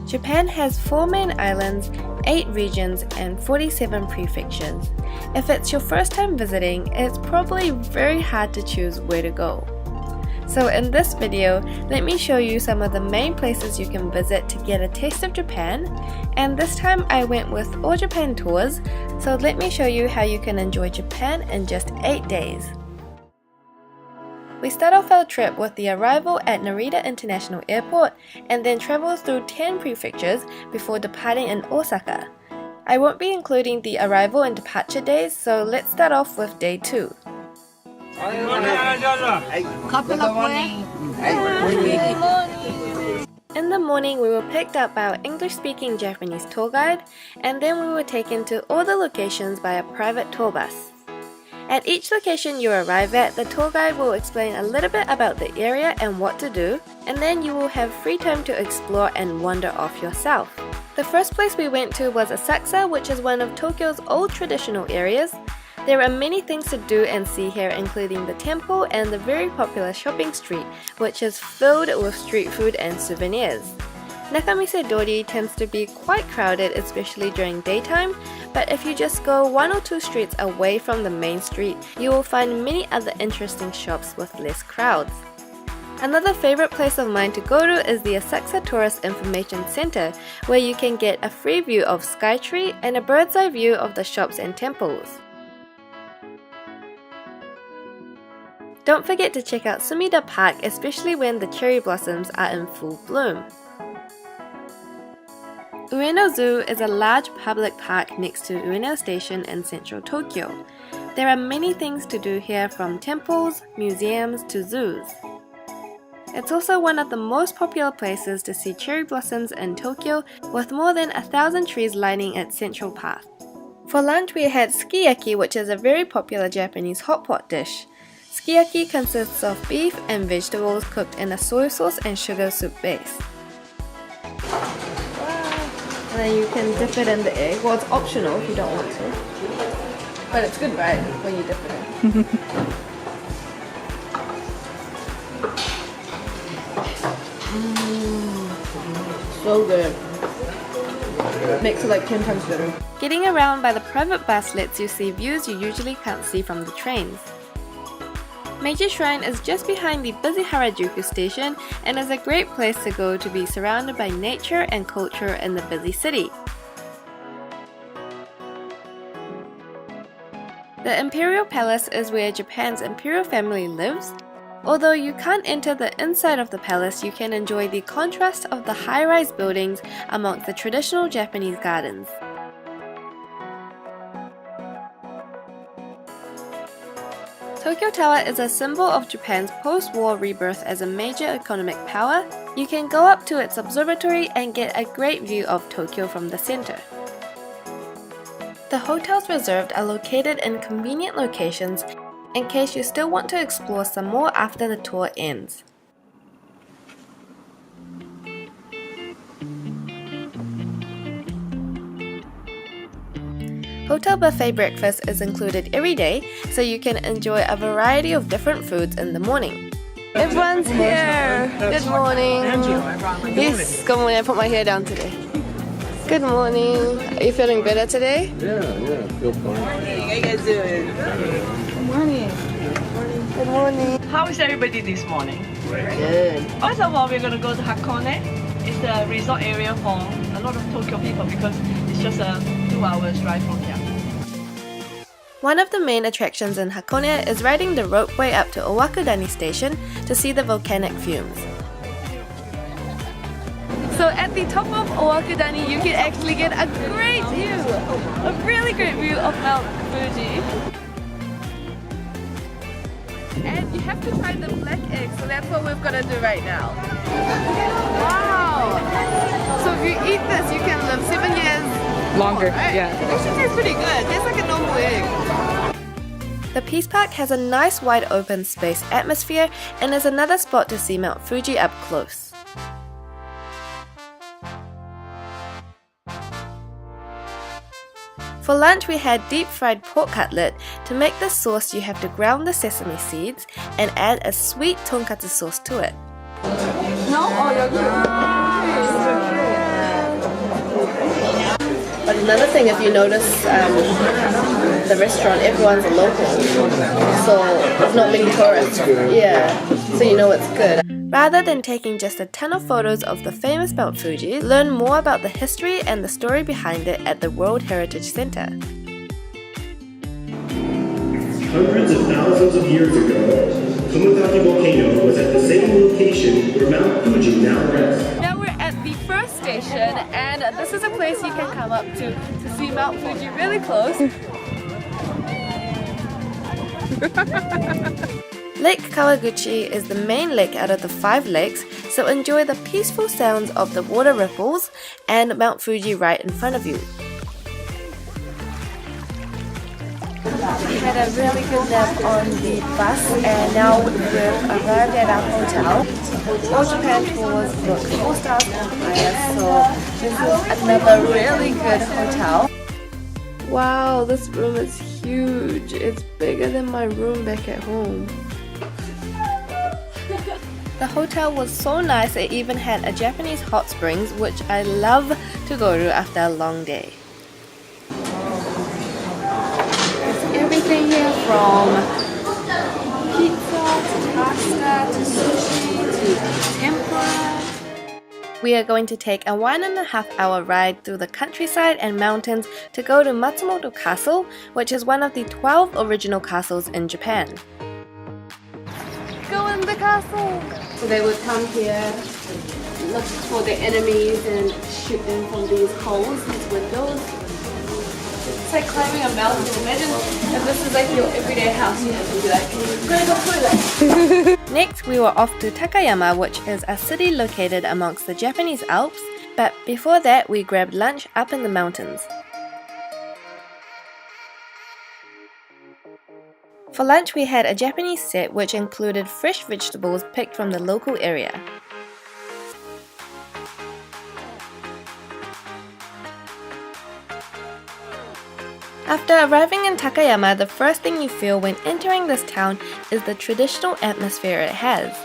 Japan has 4 main islands, 8 regions, and 47 prefectures. If it's your first time visiting, it's probably very hard to choose where to go. So in this video, let me show you some of the main places you can visit to get a taste of Japan, and this time I went with All Japan Tours, so let me show you how you can enjoy Japan in just 8 days. We start off our trip with the arrival at Narita International Airport and then travel through 10 prefectures before departing in Osaka. I won't be including the arrival and departure days, so let's start off with day 2. In the morning, we were picked up by our English-speaking Japanese tour guide, and then we were taken to all the locations by a private tour bus. At each location you arrive at, the tour guide will explain a little bit about the area and what to do, and then you will have free time to explore and wander off yourself. The first place we went to was Osaka, which is one of Tokyo's old traditional areas. There are many things to do and see here, including the temple and the very popular shopping street, which is filled with street food and souvenirs. Nakamisedori tends to be quite crowded, especially during daytime, but if you just go 1 or 2 streets away from the main street, you will find many other interesting shops with less crowds. Another favorite place of mine to go to is the Osaka Tourist Information Center, where you can get a free view of Skytree and a bird's eye view of the shops and temples. Don't forget to check out Sumida Park, especially when the cherry blossoms are in full bloom. Ueno Zoo is a large public park next to Ueno Station in central Tokyo. There are many things to do here, from temples, museums to zoos. It's also one of the most popular places to see cherry blossoms in Tokyo, with more than 1,000 trees lining its central path. For lunch we had sukiyaki, which is a very popular Japanese hot pot dish. Sukiyaki consists of beef and vegetables cooked in a soy sauce and sugar soup base. And then you can dip it in the egg. Well, it's optional if you don't want to. But it's good, right? When you dip it in. So good. Makes it like 10 times better. Getting around by the private bus lets you see views you usually can't see from the trains. Meiji Shrine is just behind the busy Harajuku station and is a great place to go to be surrounded by nature and culture in the busy city. The Imperial Palace is where Japan's imperial family lives. Although you can't enter the inside of the palace, you can enjoy the contrast of the high-rise buildings amongst the traditional Japanese gardens. Tokyo Tower is a symbol of Japan's post-war rebirth as a major economic power. You can go up to its observatory and get a great view of Tokyo from the center. The hotels reserved are located in convenient locations in case you still want to explore some more after the tour ends. Hotel buffet breakfast is included every day, so you can enjoy a variety of different foods in the morning. Everyone's here! Good morning! Yes, good morning. I put my hair down today. Good morning. Are you feeling better today? Yeah, I feel fine. How you guys doing? Good morning. Good morning. How is everybody this morning? Good. First of all, we're going to go to Hakone. It's a resort area for a lot of Tokyo people because it's just a 2 hours drive from here. One of the main attractions in Hakone is riding the ropeway up to Owakudani Station to see the volcanic fumes. So at the top of Owakudani, you can actually get a great view, a really great view of Mount Fuji. And you have to try the black egg, so that's what we've got to do right now. Wow! So if you eat this, you can live 7 years longer. Right? Yeah. It actually tastes pretty good. It tastes like a normal egg. The Peace Park has a nice wide open space atmosphere and is another spot to see Mount Fuji up close. For lunch we had deep fried pork cutlet. To make this sauce you have to ground the sesame seeds and add a sweet tonkatsu sauce to it. No? Oh, 여기. another thing, if you notice the restaurant, everyone's a local, so there's not many tourists. Yeah, so you know it's good. Rather than taking just a ton of photos of the famous Mount Fuji, learn more about the history and the story behind it at the World Heritage Center. Hundreds of thousands of years ago, Tomotaki volcano was at the same location where Mount Fuji now rests. Now we're at the first station, and this is a place you can come up to see Mount Fuji really close. Lake Kawaguchi is the main lake out of the 5 lakes, so enjoy the peaceful sounds of the water ripples and Mount Fuji right in front of you. We had a really good nap on the bus, and now we've arrived at our hotel. All Japan tours book 4 stars or higher, so this is another really good hotel. Wow, this room is huge. It's bigger than my room back at home. The hotel was so nice, it even had a Japanese hot springs, which I love to go to after a long day. Everything here from pizza to pasta to sushi to tempura. We are going to take a 1.5-hour ride through the countryside and mountains to go to Matsumoto Castle, which is one of the 12 original castles in Japan. Go in the castle! So they would come here, look for their enemies and shoot them from these holes, these windows. It's like climbing a mountain. Imagine if this is like your everyday house, you have to be like, I'm gonna go toilet. Next, we were off to Takayama, which is a city located amongst the Japanese Alps, but before that, we grabbed lunch up in the mountains. For lunch, we had a Japanese set which included fresh vegetables picked from the local area. After arriving in Takayama, the first thing you feel when entering this town is the traditional atmosphere it has.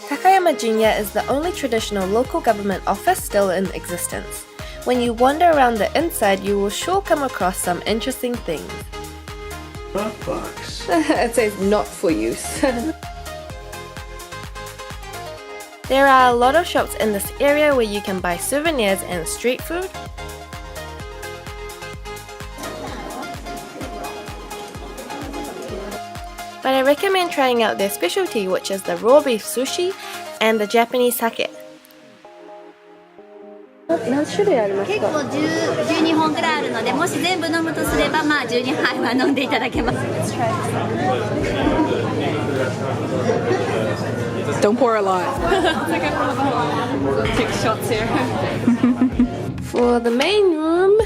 Takayama Jinya is the only traditional local government office still in existence. When you wander around the inside, you will sure come across some interesting things. Box. It says not for use. There are a lot of shops in this area where you can buy souvenirs and street food. But I recommend trying out their specialty, which is the raw beef sushi and the Japanese sake. 何種類ありますか？結構12本くらいあるので、もし全部飲むとすれば、まあ12杯は飲んでいただけます。Don't pour a lot. Take shots here. For the main room,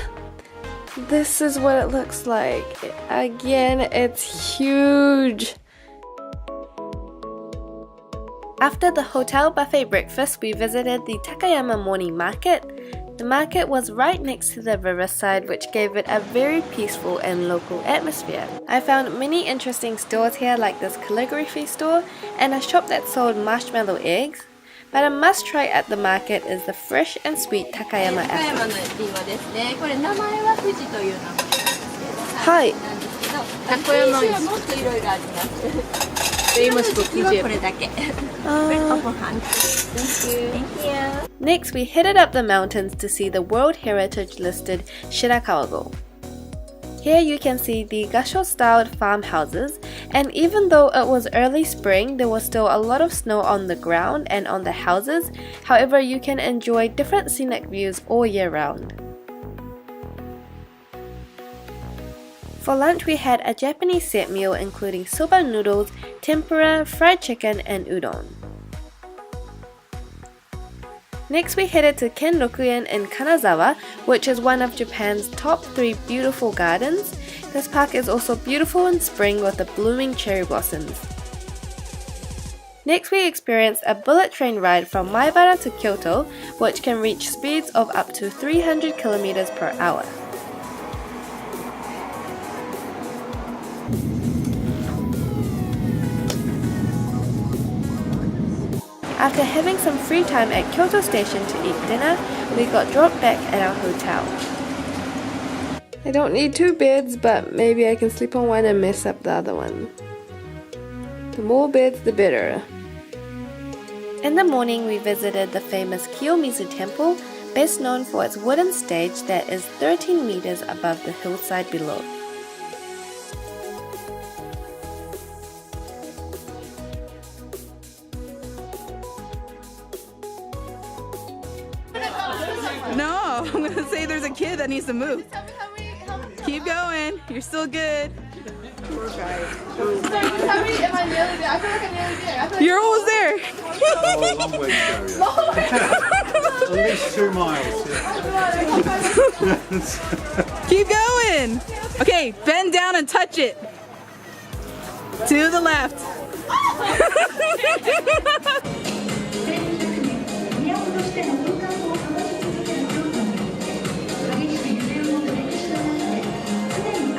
this is what it looks like. Again, it's huge. After the hotel buffet breakfast, we visited the Takayama morning market. The market was right next to the riverside, which gave it a very peaceful and local atmosphere. I found many interesting stores here, like this calligraphy store and a shop that sold marshmallow eggs. But a must-try at the market is the fresh and sweet Takayama apple. 高山のリンゴですね。これ名前は富士という名前なんですけど、はい。なんですけど、高山はもっといろいろあります。Famous for Fuji. これだけ。Next, we headed up the mountains to see the World Heritage listed Shirakawa-go. Here you can see the Gasho-styled farmhouses, and even though it was early spring, there was still a lot of snow on the ground and on the houses. However, you can enjoy different scenic views all year round. For lunch, we had a Japanese set meal including soba noodles, tempura, fried chicken, and udon. Next, we headed to Kenrokuen in Kanazawa, which is one of Japan's top 3 beautiful gardens. This park is also beautiful in spring with the blooming cherry blossoms. Next, we experienced a bullet train ride from Maibara to Kyoto, which can reach speeds of up to 300 km per hour. After having some free time at Kyoto Station to eat dinner, we got dropped back at our hotel. I don't need 2 beds, but maybe I can sleep on one and mess up the other one. The more beds, the better. In the morning, we visited the famous Kiyomizu Temple, best known for its wooden stage that is 13 meters above the hillside below. No, I'm gonna say there's a kid that needs to move. Keep going, you're still good. You're almost there. Oh, a long way to go, yeah. At least 2 miles. Yeah. Keep going. Okay, bend down and touch it. To the left.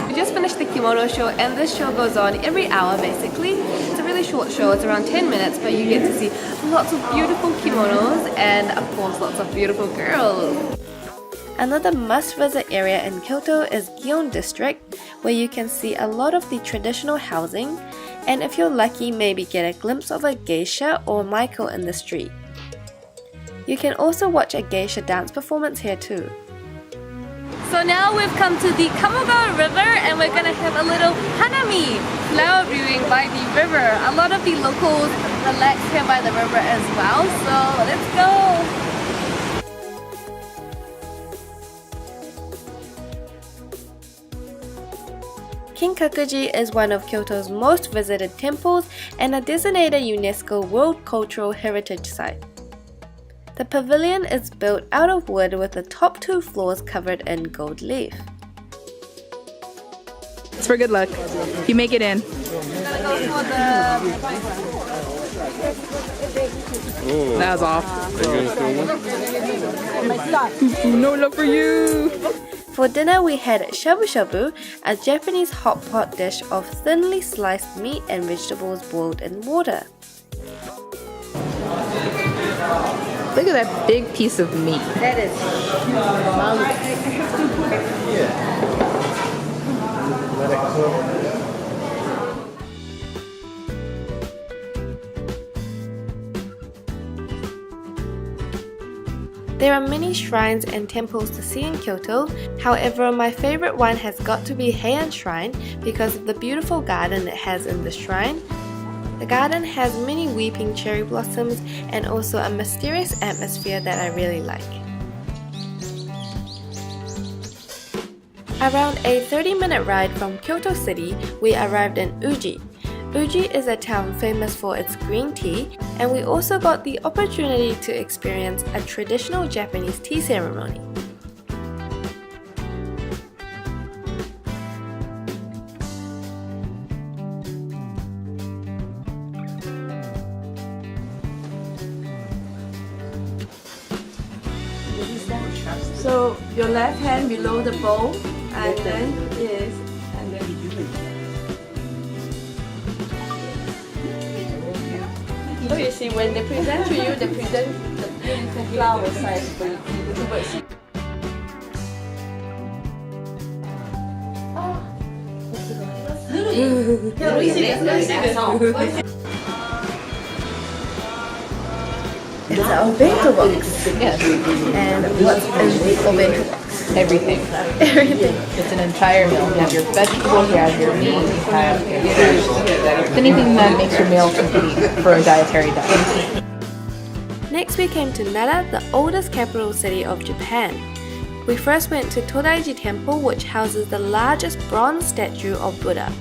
We just finished the kimono show, and this show goes on every hour basically. It's a really short show, it's around 10 minutes, but you get to see lots of beautiful kimonos and of course lots of beautiful girls. Another must-visit area in Kyoto is Gion District, where you can see a lot of the traditional housing, and if you're lucky, maybe get a glimpse of a geisha or maiko in the street. You can also watch a geisha dance performance here too. So now we've come to the Kamogawa River and we're gonna have a little hanami, flower viewing by the river. A lot of the locals relax here by the river as well, so let's go! Kinkakuji is one of Kyoto's most visited temples and a designated UNESCO World Cultural Heritage Site. The pavilion is built out of wood with the top 2 floors covered in gold leaf. It's for good luck. You make it in. That was off. No love for you. For dinner we had shabu shabu, a Japanese hot pot dish of thinly sliced meat and vegetables boiled in water. Look at that big piece of meat. That is There are many shrines and temples to see in Kyoto, however my favorite one has got to be Heian Shrine because of the beautiful garden it has in the shrine. The garden has many weeping cherry blossoms and also a mysterious atmosphere that I really like. Around a 30-minute ride from Kyoto City, we arrived in Uji. Uji is a town famous for its green tea, and we also got the opportunity to experience a traditional Japanese tea ceremony. So your left hand below the bowl, and then yes, and then. So you see, when they present to you, they present the beautiful flower size for you. It's a obento box. Yes. And what's in the obento box? Everything. Everything. It's an entire meal. You have your vegetables, you have your meat, you have your fruit. Anything that makes your meal complete for a dietary diet. Next we came to Nara, the oldest capital city of Japan. We first went to Todaiji Temple, which houses the largest bronze statue of Buddha.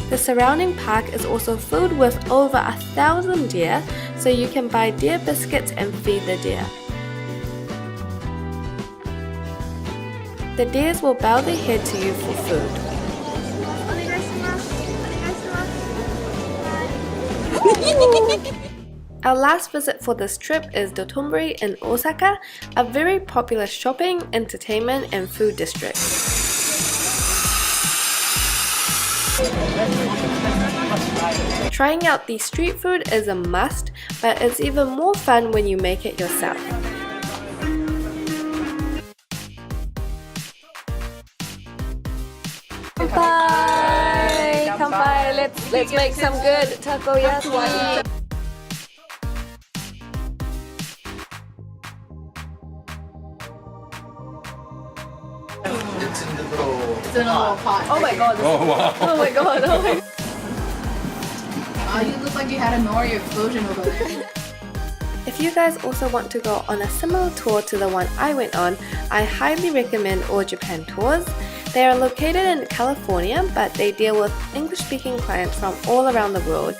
The surrounding park is also filled with over 1,000 deer, so you can buy deer biscuits and feed the deer. The deers will bow their head to you for food. Our last visit for this trip is Dotonbori in Osaka, a very popular shopping, entertainment and food district. Trying out the street food is a must, but it's even more fun when you make it yourself. Kanpai! Kanpai! Let's make some good takoyaki! It's in the little. It's in a little pot. Oh my god! Oh wow. Oh my god! Oh my god! You look like you had a nori explosion over there. If you guys also want to go on a similar tour to the one I went on, I highly recommend All Japan Tours. They are located in California, but they deal with English-speaking clients from all around the world.